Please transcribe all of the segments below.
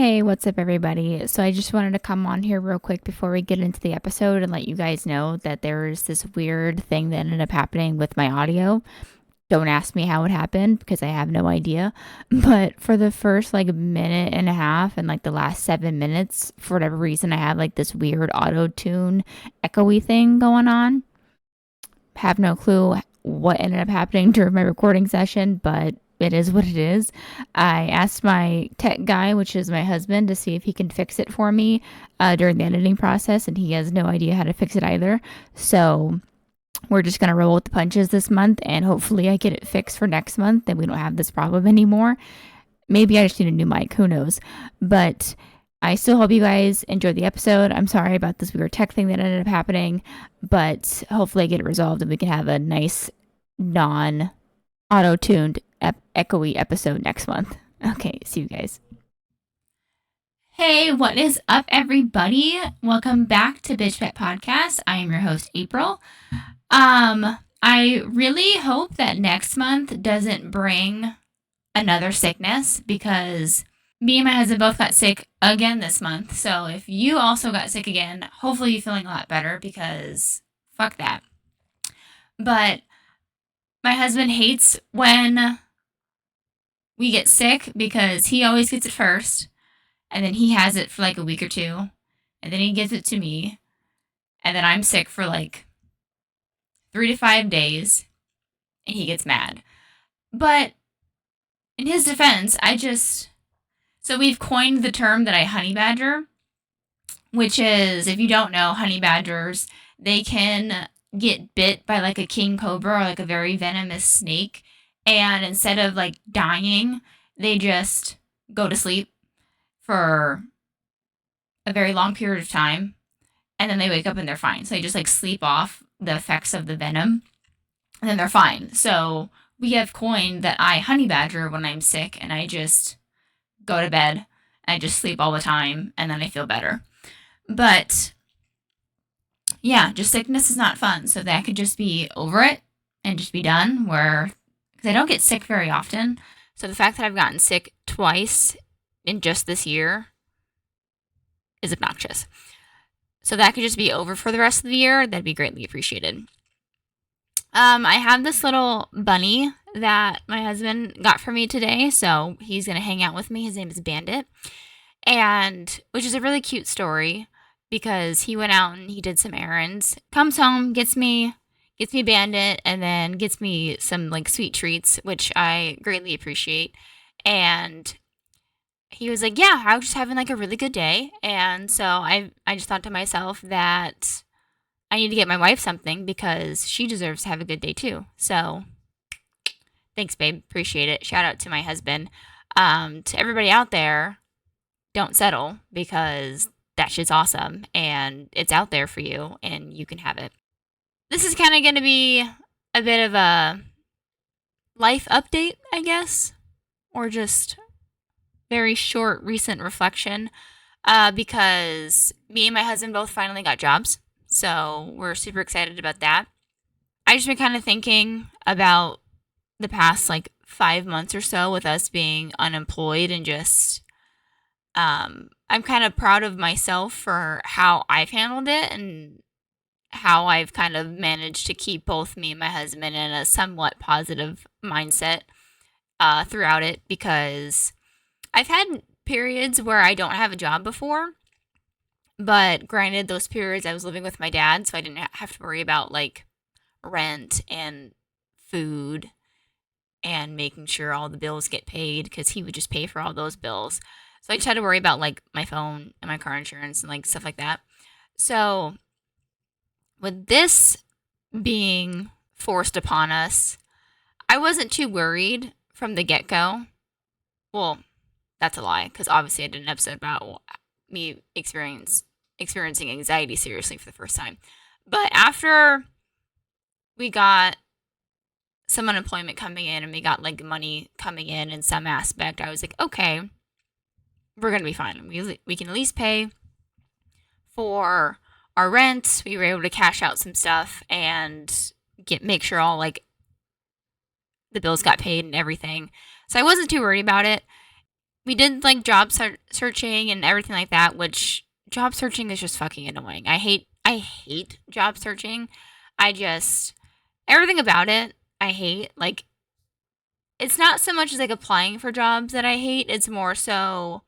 Hey, what's up, everybody? So, I just wanted to come on here real quick before we get into the episode and let you guys know that there was this weird thing that ended up happening with my audio. Don't ask me how it happened because I have no idea. But for the first minute and a half and the last 7 minutes, for whatever reason, I had this weird auto tune echoey thing going on. Have no clue what ended up happening during my recording session, but it is what it is. I asked my tech guy, which is my husband, to see if he can fix it for me during the editing process, and he has no idea how to fix it either. So we're just going to roll with the punches this month, and hopefully I get it fixed for next month and we don't have this problem anymore. Maybe I just need a new mic, who knows? But I still hope you guys enjoyed the episode. I'm sorry about this weird tech thing that ended up happening, but hopefully I get it resolved and we can have a nice, non auto tuned, echoey episode next month. Okay, see you guys. Hey, what is up, everybody? Welcome back to Bitch Pet Podcast. I am your host, April. I really hope that next month doesn't bring another sickness because me and my husband both got sick again this month. So if you also got sick again, hopefully you're feeling a lot better because fuck that. But my husband hates when we get sick because he always gets it first. And then he has it for a week or two. And then he gives it to me. And then I'm sick for 3 to 5 days. And he gets mad. But in his defense, so we've coined the term that I honey badger, which is, if you don't know, honey badgers, they can get bit by a king cobra or a very venomous snake. And instead of dying, they just go to sleep for a very long period of time. And then they wake up and they're fine. So they just sleep off the effects of the venom. And then they're fine. So we have coined that I honey badger when I'm sick and I just go to bed. I just sleep all the time and then I feel better. But yeah, just sickness is not fun. So that could just be over it and just be done, because I don't get sick very often. So the fact that I've gotten sick twice in just this year is obnoxious. So that could just be over for the rest of the year. That'd be greatly appreciated. I have this little bunny that my husband got for me today. So he's going to hang out with me. His name is Bandit. And which is a really cute story because he went out and he did some errands, comes home, gets me Bandit, and then gets me some sweet treats, which I greatly appreciate. And he was like, yeah, I was just having a really good day. And so I just thought to myself that I need to get my wife something because she deserves to have a good day too. So thanks, babe. Appreciate it. Shout out to my husband. To everybody out there, don't settle because that shit's awesome and it's out there for you and you can have it. This is kind of going to be a bit of a life update, I guess, or just very short recent reflection because me and my husband both finally got jobs. So we're super excited about that. I just been kind of thinking about the past 5 months or so with us being unemployed and just I'm kind of proud of myself for how I've handled it and how I've kind of managed to keep both me and my husband in a somewhat positive mindset throughout it because I've had periods where I don't have a job before, but granted, those periods I was living with my dad, so I didn't have to worry about rent and food and making sure all the bills get paid because he would just pay for all those bills. So I just had to worry about my phone and my car insurance and stuff like that. So with this being forced upon us, I wasn't too worried from the get-go. Well, that's a lie, because obviously I did an episode about me experiencing anxiety seriously for the first time. But after we got some unemployment coming in and we got money coming in some aspect, I was like, okay, we're going to be fine. We can at least pay for our rent. We were able to cash out some stuff and make sure all the bills got paid and everything. So I wasn't too worried about it. we did like job searching and everything like that, which job searching is just fucking annoying. I hate job searching. I just everything about it I hate. Like it's not so much as like applying for jobs that I hate. It's more so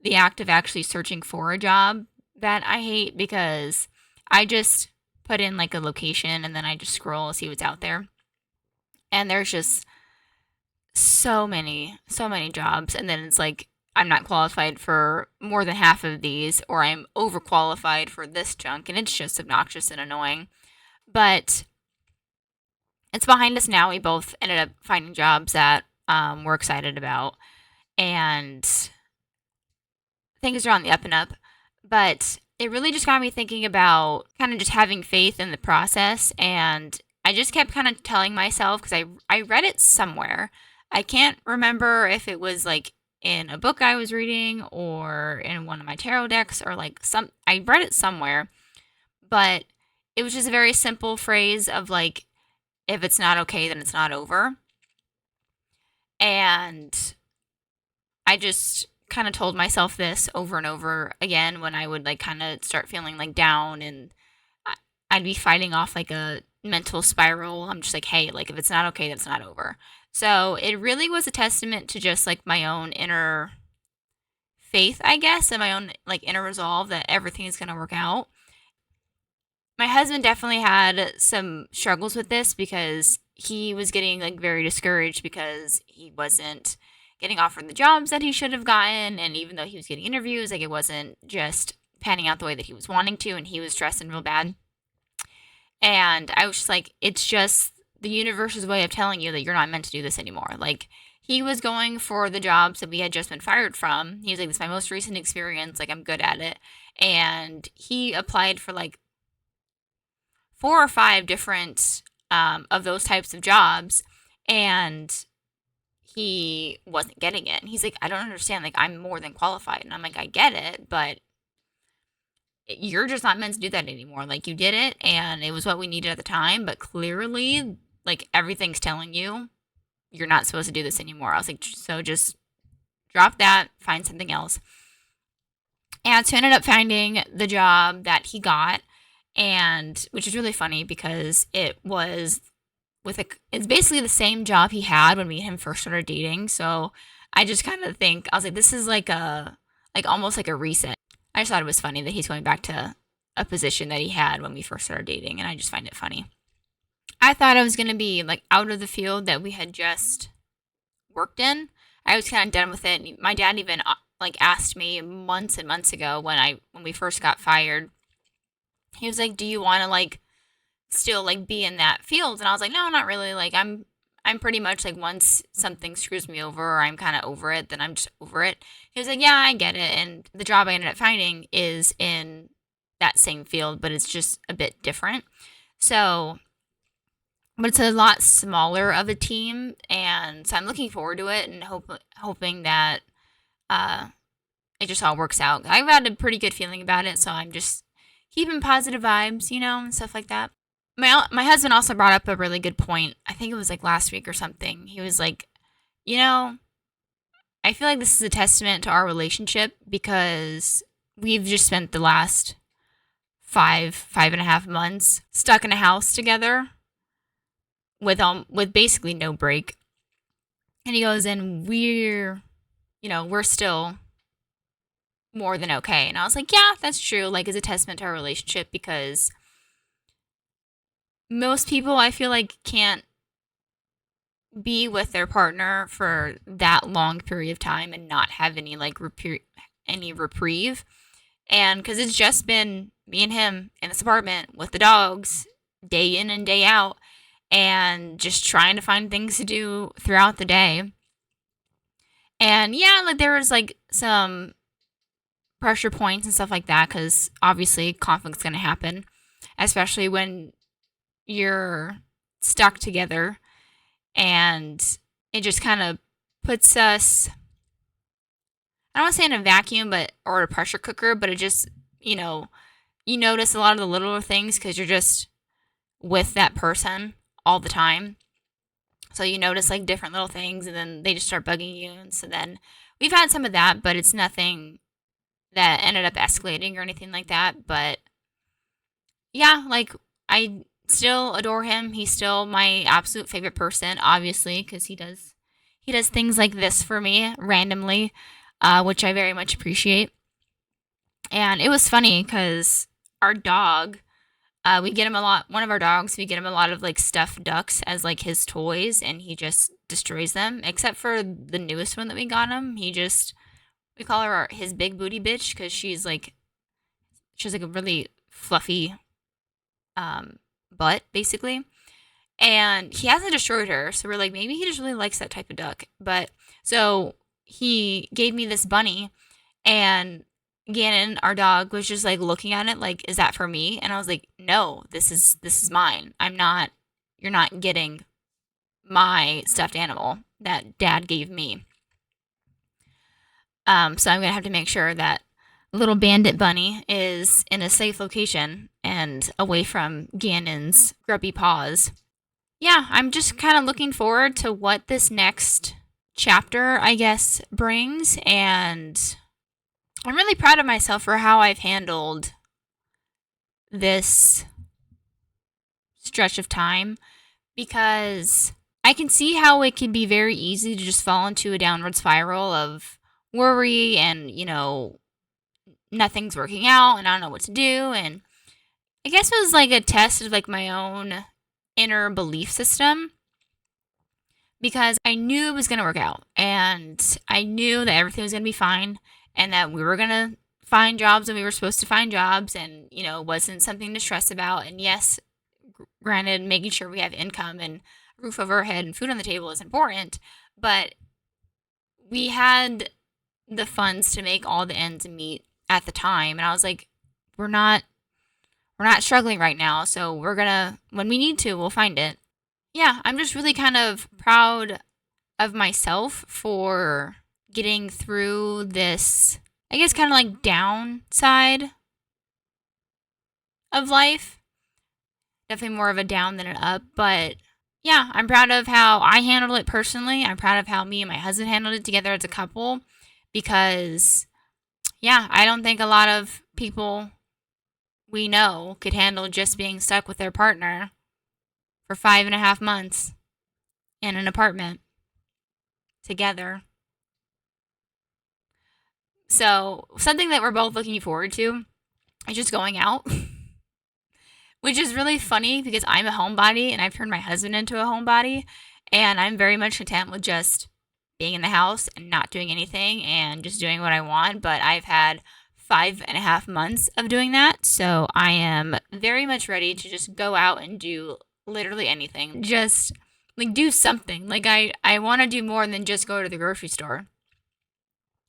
the act of actually searching for a job that I hate because I just put in like a location and then I just scroll see what's out there. And there's just so many jobs and then it's like I'm not qualified for more than half of these or I'm overqualified for this junk and it's just obnoxious and annoying. But it's behind us now. We both ended up finding jobs that we're excited about and things are on the up and up. But it really just got me thinking about kind of just having faith in the process. And I just kept kind of telling myself, because I read it somewhere. I can't remember if it was like in a book I was reading or in one of my tarot decks or like I read it somewhere. But it was just a very simple phrase of like, if it's not okay, then it's not over. And I just kind of told myself this over and over again when I would like kind of start feeling like down and I'd be fighting off like a mental spiral. I'm just like, hey, like if it's not okay, that's not over. So it really was a testament to just like my own inner faith, I guess, and my own like inner resolve that everything is going to work out. My husband definitely had some struggles with this because he was getting like very discouraged because he wasn't getting offered the jobs that he should have gotten. And even though he was getting interviews, like it wasn't just panning out the way that he was wanting to. And he was stressing real bad. And I was just like, it's just the universe's way of telling you that you're not meant to do this anymore. Like he was going for the jobs that we had just been fired from. He was like, this is my most recent experience. Like I'm good at it. And he applied for like 4 or 5 different of those types of jobs. And he wasn't getting it. And he's like, I don't understand. Like, I'm more than qualified. And I'm like, I get it, but you're just not meant to do that anymore. Like, you did it, and it was what we needed at the time. But clearly, like, everything's telling you you're not supposed to do this anymore. I was like, so just drop that, find something else. And so I ended up finding the job that he got, and which is really funny because it was it's basically the same job he had when me and him first started dating. So I just kind of think I was like, this is like almost like a reset. I just thought it was funny that he's going back to a position that he had when we first started dating, and I just find it funny. I thought I was gonna be like out of the field that we had just worked in. I was kind of done with it. My dad even like asked me months and months ago when we first got fired. He was like, "Do you want to like still like be in that field?" And I was like, "No, not really. Like I'm pretty much like once something screws me over or I'm kind of over it, then I'm just over it." He was like, "Yeah, I get it." And the job I ended up finding is in that same field, but it's just a bit different. So, but it's a lot smaller of a team, and so I'm looking forward to it and hoping that it just all works out. I've had a pretty good feeling about it, so I'm just keeping positive vibes, and stuff like that. My husband also brought up a really good point. I think it was like last week or something. He was like, I feel like this is a testament to our relationship because we've just spent the last 5.5 months stuck in a house together with basically no break. And he goes, and we're still more than okay. And I was like, yeah, that's true. Like, it's a testament to our relationship because most people I feel like can't be with their partner for that long period of time and not have any like any reprieve. And because it's just been me and him in this apartment with the dogs day in and day out and just trying to find things to do throughout the day. And yeah, like there was like some pressure points and stuff like that because obviously conflict's going to happen, especially when you're stuck together, and it just kind of puts us, I don't want to say in a vacuum or a pressure cooker, but it just, you notice a lot of the littler things because you're just with that person all the time. So you notice like different little things and then they just start bugging you. And so then we've had some of that, but it's nothing that ended up escalating or anything like that. But yeah, like I still adore him. He's still my absolute favorite person, obviously, because he does things like this for me randomly, which I very much appreciate. And it was funny because our dog, we get him a lot. One of our dogs, we get him a lot of like stuffed ducks as like his toys, and he just destroys them. Except for the newest one that we got him, we call her his big booty bitch because she's like a really fluffy butt basically, and he hasn't destroyed her. So we're like, maybe he just really likes that type of duck. But so he gave me this bunny, and Gannon, our dog, was just like looking at it like, is that for me? And I was like, no, this is mine. You're not getting my stuffed animal that dad gave me. So I'm gonna have to make sure that little bandit bunny is in a safe location and away from Gannon's grubby paws. Yeah, I'm just kind of looking forward to what this next chapter, I guess, brings, and I'm really proud of myself for how I've handled this stretch of time, because I can see how it can be very easy to just fall into a downward spiral of worry and, nothing's working out and I don't know what to do. And I guess it was like a test of like my own inner belief system, because I knew it was going to work out and I knew that everything was going to be fine and that we were going to find jobs when we were supposed to find jobs, and, it wasn't something to stress about. And yes, granted, making sure we have income and a roof over our head and food on the table is important, but we had the funds to make all the ends meet at the time. And I was like, we're not struggling right now, so when we need to, we'll find it. Yeah, I'm just really kind of proud of myself for getting through this, I guess, kind of like downside of life. Definitely more of a down than an up, but yeah, I'm proud of how I handled it personally. I'm proud of how me and my husband handled it together as a couple, because yeah, I don't think a lot of people we know could handle just being stuck with their partner for 5.5 months in an apartment together. So something that we're both looking forward to is just going out, which is really funny because I'm a homebody and I've turned my husband into a homebody, and I'm very much content with just being in the house and not doing anything and just doing what I want. But I've had 5.5 months of doing that, so I am very much ready to just go out and do literally anything. Just like do something. Like I want to do more than just go to the grocery store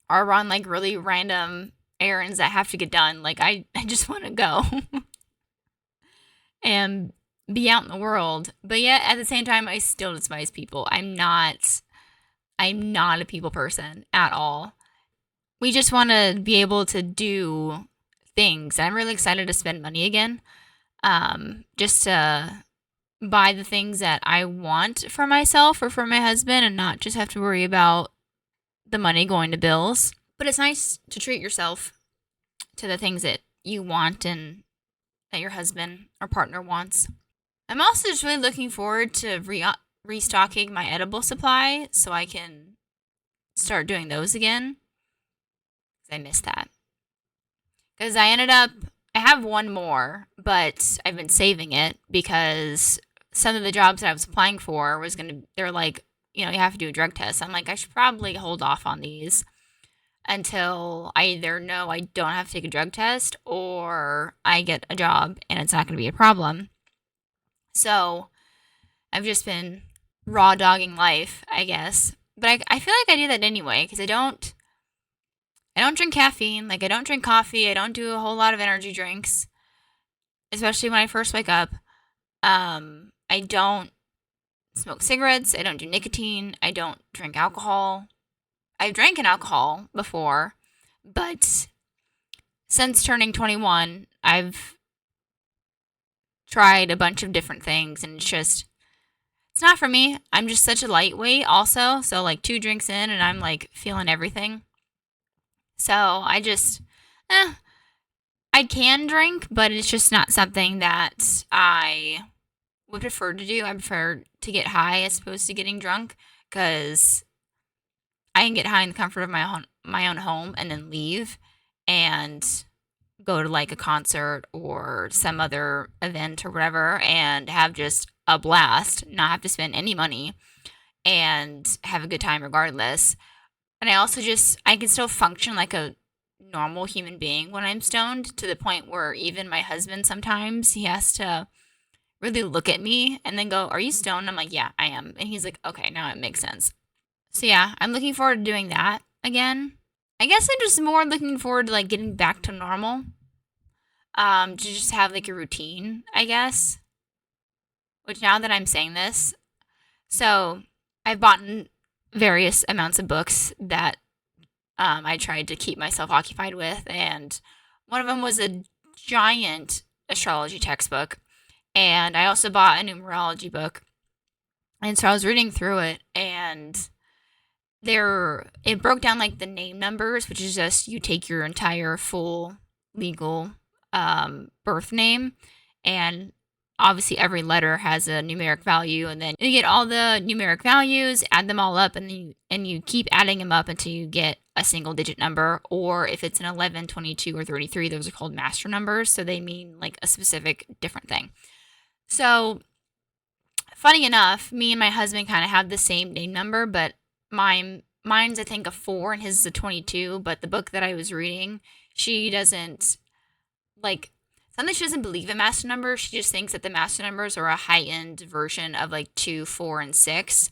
or run like really random errands that have to get done. Like I just want to go and be out in the world. But yet at the same time, I still despise people. I'm not a people person at all. We just want to be able to do things. I'm really excited to spend money again. Just to buy the things that I want for myself or for my husband and not just have to worry about the money going to bills. But it's nice to treat yourself to the things that you want and that your husband or partner wants. I'm also just really looking forward to restocking my edible supply so I can start doing those again. I miss that. Because I have one more, but I've been saving it because some of the jobs that I was applying for they're like, you have to do a drug test. I'm like, I should probably hold off on these until I either know I don't have to take a drug test or I get a job and it's not going to be a problem. So I've just been raw dogging life, I guess. But I feel like I do that anyway because I don't drink caffeine. Like, I don't drink coffee. I don't do a whole lot of energy drinks, especially when I first wake up. I don't smoke cigarettes. I don't do nicotine. I don't drink alcohol. I've drank an alcohol before, but since turning 21, I've tried a bunch of different things, and it's just It's not for me. I'm just such a lightweight also. So like 2 drinks in and I'm like feeling everything. So eh, I can drink, but it's just not something that I would prefer to do. I prefer to get high as opposed to getting drunk because I can get high in the comfort of my own home and then leave and go to like a concert or some other event or whatever and have just a blast, not have to spend any money and have a good time regardless. And I can still function like a normal human being when I'm stoned, to the point where even my husband sometimes he has to really look at me and then go, "Are you stoned?" I'm like, "Yeah, I am." And he's like, "Okay, now it makes sense." So yeah, I'm looking forward to doing that again. I guess I'm just more looking forward to like getting back to normal. To just have like a routine, I guess. Which now that I'm saying this, so I've bought various amounts of books that I tried to keep myself occupied with, and one of them was a giant astrology textbook, and I also bought a numerology book, and so I was reading through it, and it broke down like the name numbers, which is just you take your entire full legal birth name, and obviously every letter has a numeric value, and then you get all the numeric values, add them all up, and you keep adding them up until you get a single digit number. Or if it's an 11, 22, or 33, those are called master numbers, so they mean like a specific different thing. So funny enough, me and my husband kind of have the same name number, but mine's I think a 4 and his is a 22. But the book that I was reading, she doesn't like something she doesn't believe in master numbers. She just thinks that the master numbers are a high-end version of like 2, 4, and 6.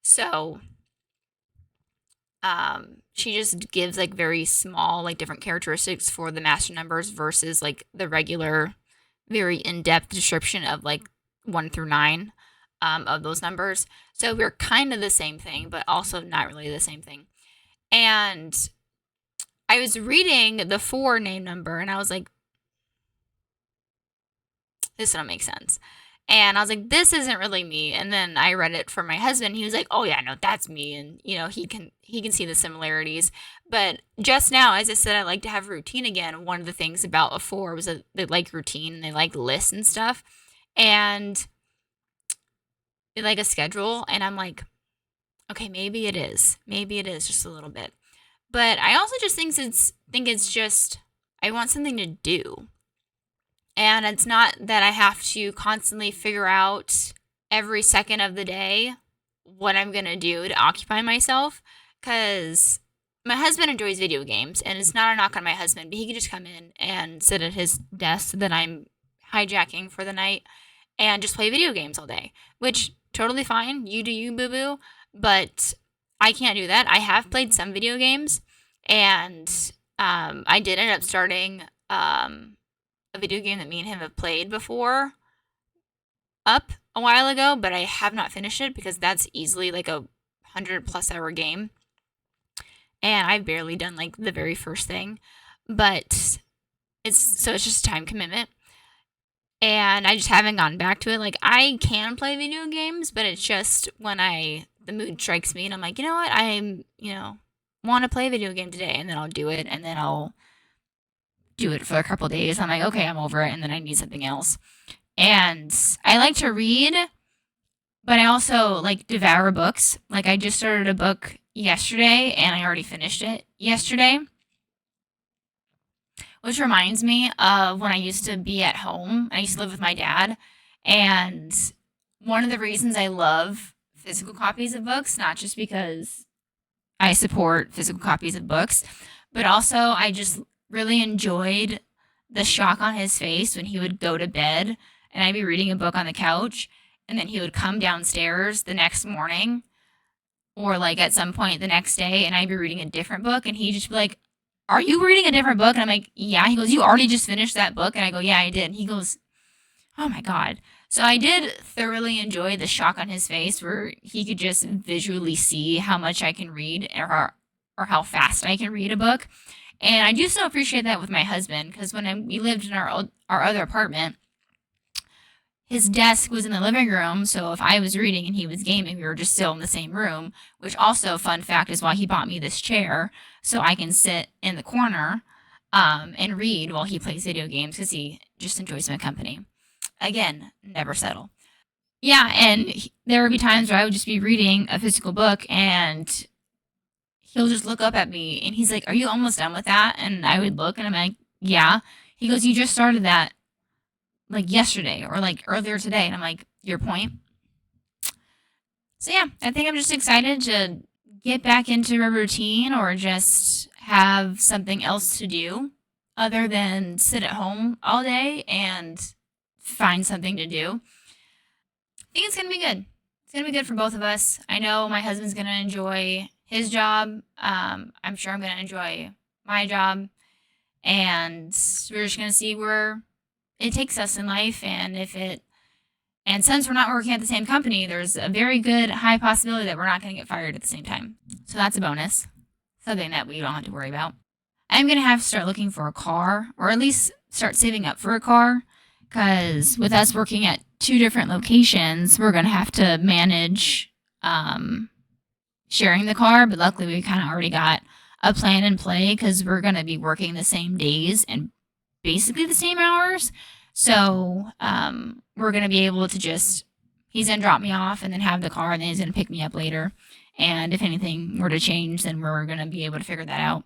So she just gives like very small, like different characteristics for the master numbers versus like the regular, very in-depth description of like 1 through 9 of those numbers. So we're kind of the same thing, but also not really the same thing. And I was reading the 4 name number and I was like, this don't make sense. And I was like, this isn't really me. And then I read it for my husband. He was like, oh yeah, no, that's me. And he can see the similarities. But just now, as I said, I like to have routine again. One of the things about a 4 was that they like routine and they like lists and stuff. And they like a schedule. And I'm like, okay, maybe it is. Maybe it is just a little bit. But I also just think it's just, I want something to do. And it's not that I have to constantly figure out every second of the day what I'm going to do to occupy myself. Because my husband enjoys video games, and it's not a knock on my husband, but he can just come in and sit at his desk that I'm hijacking for the night and just play video games all day, which totally fine. You do you, boo-boo. But I can't do that. I have played some video games, and I did end up starting a video game that me and him have played before up a while ago, but I have not finished it because that's easily like a 100+ hour game. And I've barely done like the very first thing, but it's just a time commitment. And I just haven't gotten back to it. Like I can play video games, but it's just when the mood strikes me and I'm like, you know what? Want to play a video game today, and then I'll do it, and then I'll do it for a couple days. I'm like, okay, I'm over it, and then I need something else. And I like to read, but I also like devour books. Like I just started a book yesterday, and I already finished it yesterday. Which reminds me of when I used to be at home. I used to live with my dad, and one of the reasons I love physical copies of books, not just because I support physical copies of books, but also I just really enjoyed the shock on his face when he would go to bed and I'd be reading a book on the couch, and then he would come downstairs the next morning or like at some point the next day and I'd be reading a different book, and he'd just be like, are you reading a different book? And I'm like, yeah. He goes, you already just finished that book? And I go, yeah, I did. And he goes, oh my God. So I did thoroughly enjoy the shock on his face where he could just visually see how much I can read or how fast I can read a book. And I do still appreciate that with my husband, because when we lived in our other apartment, his desk was in the living room, so if I was reading and he was gaming, we were just still in the same room, which also, fun fact, is why he bought me this chair, so I can sit in the corner and read while he plays video games, because he just enjoys my company. Again, never settle. Yeah, and there would be times where I would just be reading a physical book, and he'll just look up at me, and he's like, "Are you almost done with that?" And I would look, and I'm like, "Yeah." He goes, "You just started that like yesterday or like earlier today." And I'm like, "Your point?" So yeah, I think I'm just excited to get back into a routine or just have something else to do other than sit at home all day and find something to do. I think it's going to be good. It's going to be good for both of us. I know my husband's going to enjoy his job. I'm sure I'm going to enjoy my job. And we're just going to see where it takes us in life. And since we're not working at the same company, there's a very good high possibility that we're not going to get fired at the same time. So that's a bonus. Something that we don't have to worry about. I'm going to have to start looking for a car, or at least start saving up for a car. Because with us working at 2 different locations, we're going to have to manage sharing the car. But luckily, we kind of already got a plan in play because we're going to be working the same days and basically the same hours. So we're going to be able to just, he's going to drop me off and then have the car, and then he's going to pick me up later. And if anything were to change, then we're going to be able to figure that out.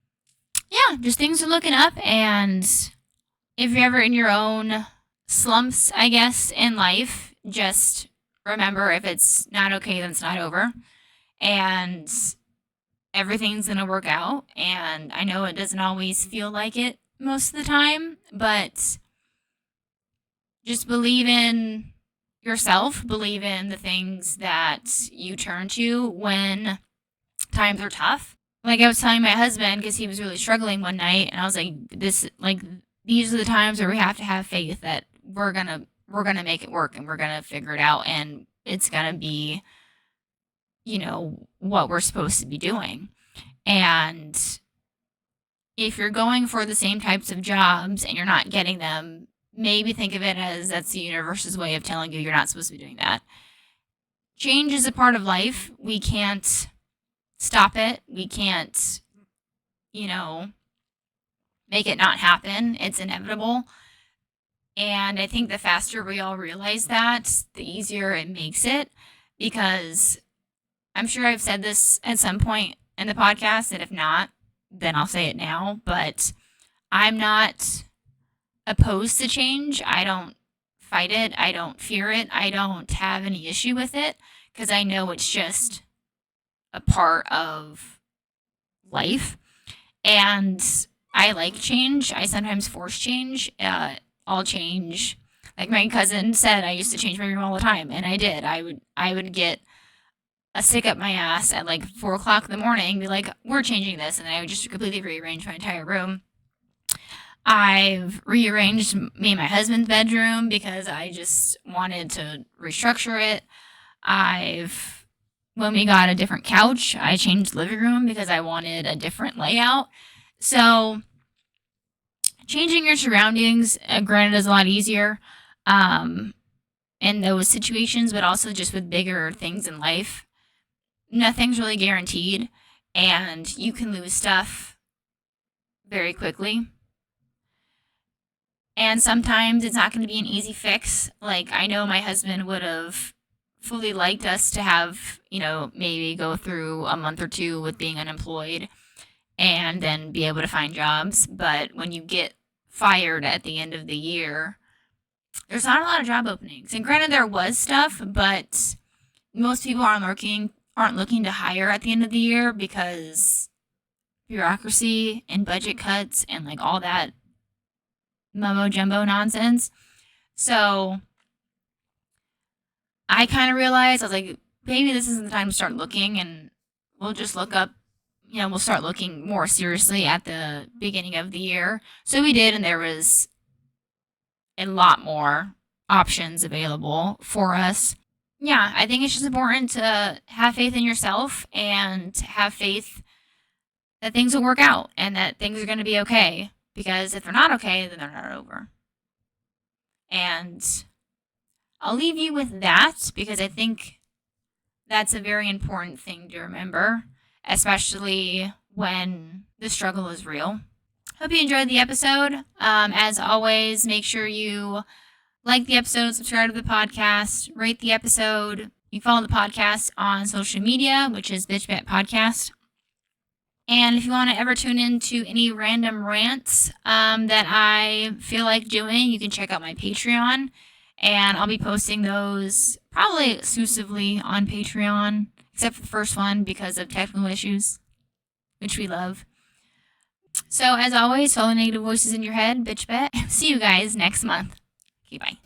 Yeah, just things are looking up. And if you're ever in your own slumps, I guess, in life, just remember, if it's not okay, then it's not over. And everything's going to work out. And I know it doesn't always feel like it most of the time, but just believe in yourself, believe in the things that you turn to when times are tough. Like I was telling my husband, because he was really struggling one night, and I was like, these are the times where we have to have faith that we're gonna make it work, and we're gonna figure it out, and it's gonna be, what we're supposed to be doing. And if you're going for the same types of jobs and you're not getting them, maybe think of it as that's the universe's way of telling you you're not supposed to be doing that. Change is a part of life. We can't stop it. We can't, make it not happen. It's inevitable. And I think the faster we all realize that, the easier it makes it. Because I'm sure I've said this at some point in the podcast, and if not, then I'll say it now. But I'm not opposed to change. I don't fight it. I don't fear it. I don't have any issue with it, because I know it's just a part of life. And I like change. I sometimes force change. I'll change. Like my cousin said, I used to change my room all the time, and I did. I would get a stick up my ass at like 4 o'clock in the morning, be like, "We're changing this," and I would just completely rearrange my entire room. I've rearranged me and my husband's bedroom because I just wanted to restructure it. When we got a different couch, I changed the living room because I wanted a different layout. So changing your surroundings, granted, is a lot easier in those situations, but also just with bigger things in life. Nothing's really guaranteed, and you can lose stuff very quickly. And sometimes it's not going to be an easy fix. Like, I know my husband would have fully liked us to have, maybe go through a month or 2 with being unemployed and then be able to find jobs. But when you get fired at the end of the year, there's not a lot of job openings. And granted, there was stuff, but most people aren't looking to hire at the end of the year because bureaucracy and budget cuts and like all that mumbo jumbo nonsense. So I kind of realized, I was like, maybe this isn't the time to start looking, and we'll just look up, we'll start looking more seriously at the beginning of the year. So we did, and there was a lot more options available for us. Yeah, I think it's just important to have faith in yourself and have faith that things will work out and that things are going to be okay. Because if they're not okay, then they're not over. And I'll leave you with that because I think that's a very important thing to remember, especially when the struggle is real. Hope you enjoyed the episode. As always, make sure you like the episode, subscribe to the podcast, rate the episode. You follow the podcast on social media, which is Bitch Bet Podcast. And if you want to ever tune into any random rants that I feel like doing, you can check out my Patreon. And I'll be posting those probably exclusively on Patreon, except for the first one because of technical issues, which we love. So as always, follow negative voices in your head, bitch bet. See you guys next month. Okay, bye.